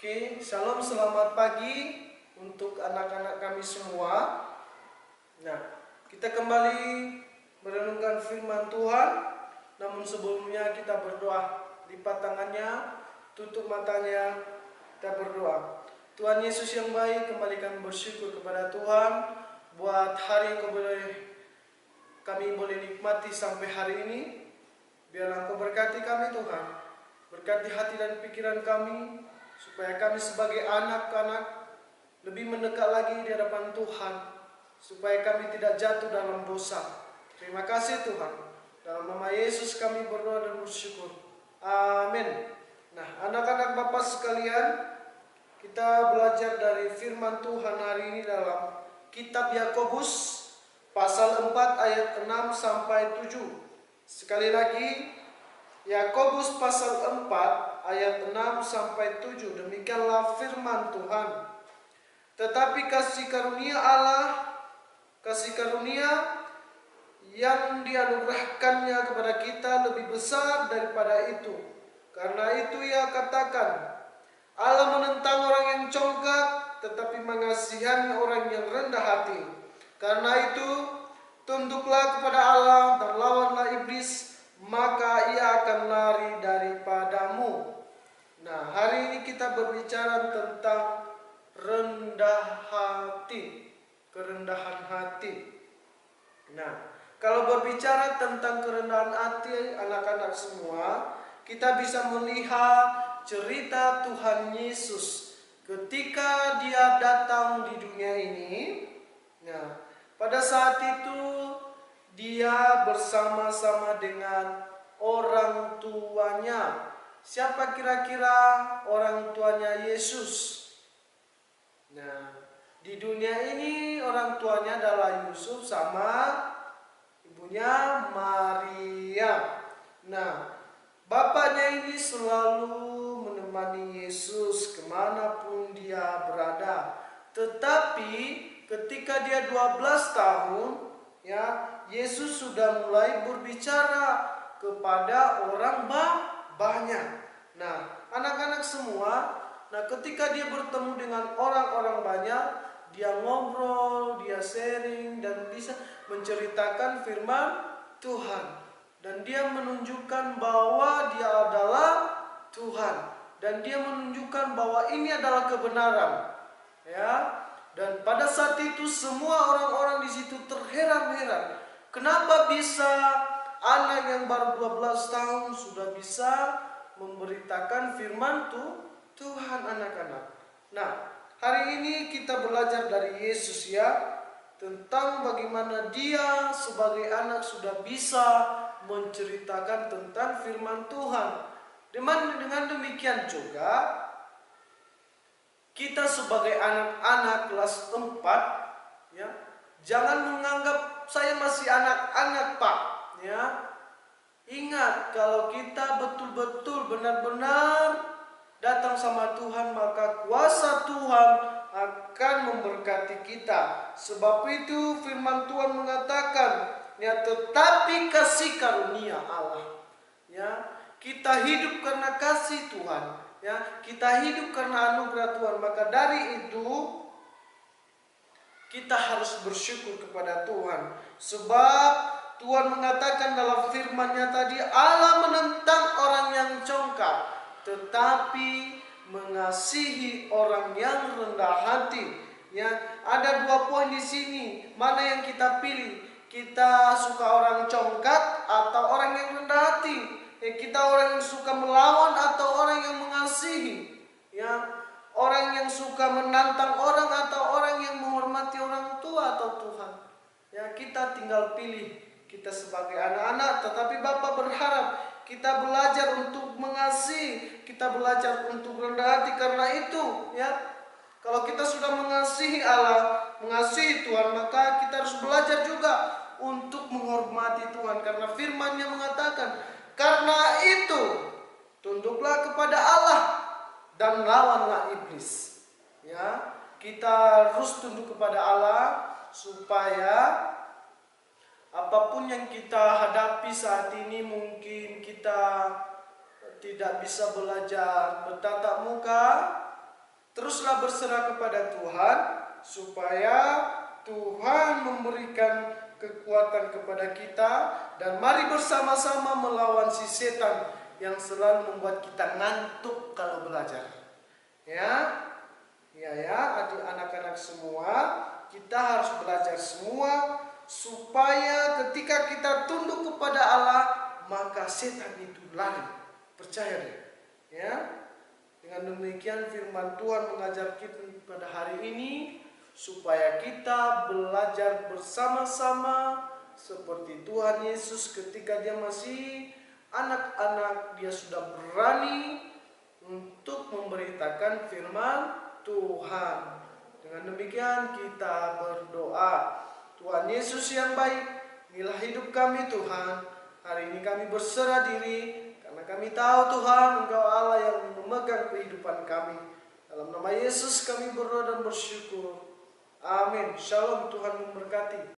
Oke, shalom, selamat pagi untuk anak-anak kami semua. Nah, kita kembali merenungkan firman Tuhan. Namun sebelumnya kita berdoa. Lipat tangannya, tutup matanya, kita berdoa. Tuhan Yesus yang baik, kembali kami bersyukur kepada Tuhan buat hari yang kami boleh nikmati sampai hari ini. Biarlah Engkau berkati kami Tuhan, berkati hati dan pikiran kami, supaya kami sebagai anak-anak lebih mendekat lagi di hadapan Tuhan, supaya kami tidak jatuh dalam dosa. Terima kasih Tuhan. Dalam nama Yesus kami berdoa dan bersyukur. Amin. Nah, anak-anak Bapak sekalian, kita belajar dari firman Tuhan hari ini dalam kitab Yakobus pasal 4 ayat 6 sampai 7. Sekali lagi, Yakobus pasal 4 ayat 6 sampai 7. Demikianlah firman Tuhan. Tetapi kasih karunia Allah, kasih karunia yang dianugerahkannya kepada kita lebih besar daripada itu. Karena itu ia katakan, Allah menentang orang yang congkak, tetapi mengasihani orang yang rendah hati. Karena itu, tunduklah kepada Allah dan lawanlah iblis, maka ia akan lari daripadamu. Nah, hari ini kita berbicara tentang rendah hati, kerendahan hati. Nah, kalau berbicara tentang kerendahan hati anak-anak semua, kita bisa melihat cerita Tuhan Yesus ketika dia datang di dunia ini. Nah, pada saat itu dia bersama-sama dengan orang tuanya. Siapa kira-kira orang tuanya Yesus? Nah, di dunia ini orang tuanya adalah Yusuf sama ibunya Maria. Nah, bapaknya ini selalu menemani Yesus kemanapun dia berada. Tetapi ketika dia 12 tahun, Yesus sudah mulai berbicara kepada orang banyak. Nah, anak-anak semua, ketika dia bertemu dengan orang-orang banyak, dia ngobrol, dia sharing, dan bisa menceritakan firman Tuhan. Dan dia menunjukkan bahwa dia adalah Tuhan. Dan dia menunjukkan bahwa ini adalah kebenaran. Dan pada saat itu semua orang-orang di situ terheran-heran. Kenapa bisa anak yang baru 12 tahun sudah bisa memberitakan firman Tuhan anak-anak. Nah, hari ini kita belajar dari Yesus tentang bagaimana dia sebagai anak sudah bisa menceritakan tentang firman Tuhan. Dengan demikian juga kita sebagai anak-anak kelas 4, jangan menganggap saya masih anak-anak Pak, Ingat, kalau kita betul-betul benar-benar datang sama Tuhan, maka kuasa Tuhan akan memberkati kita. Sebab itu firman Tuhan mengatakan, tetapi kasih karunia Allah, kita hidup karena kasih Tuhan, kita hidup karena anugerah Tuhan. Maka dari itu kita harus bersyukur kepada Tuhan. Sebab Tuhan mengatakan dalam firman-Nya tadi, Allah menentang orang yang congkak, tetapi mengasihi orang yang rendah hati. Ada 2 poin di sini. Mana yang kita pilih? Kita suka orang congkak atau orang yang rendah hati? Kita orang yang suka melawan atau orang yang mengasihi? Orang yang suka menantang orang atau orang yang menghormati orang tua atau Tuhan? Kita tinggal pilih. Kita sebagai anak-anak, tetapi Bapa berharap kita belajar untuk mengasihi, kita belajar untuk rendah hati. Karena itu, kalau kita sudah mengasihi Allah, mengasihi Tuhan, maka kita harus belajar juga untuk menghormati Tuhan. Karena firman-Nya mengatakan, karena itu tunduklah kepada Allah dan lawanlah iblis. Kita harus tunduk kepada Allah supaya apapun yang kita hadapi saat ini, mungkin kita tidak bisa belajar bertatap muka, Teruslah berserah kepada Tuhan, supaya Tuhan memberikan kekuatan kepada kita, dan mari bersama-sama melawan si setan yang selalu membuat kita ngantuk kalau belajar. Ya, anak-anak semua, kita harus belajar semua supaya ketika kita tunduk kepada Allah, maka setan itu lari. Percaya deh. Ya. Dengan demikian firman Tuhan mengajar kita pada hari ini supaya kita belajar bersama-sama seperti Tuhan Yesus ketika dia masih anak-anak, dia sudah berani untuk memberitakan firman Tuhan. Dengan demikian kita berdoa. Tuhan Yesus yang baik, inilah hidup kami Tuhan. Hari ini kami berserah diri karena kami tahu Tuhan, Engkau Allah yang memegang kehidupan kami. Dalam nama Yesus kami berdoa dan bersyukur. Amin. Shalom, Tuhan memberkati.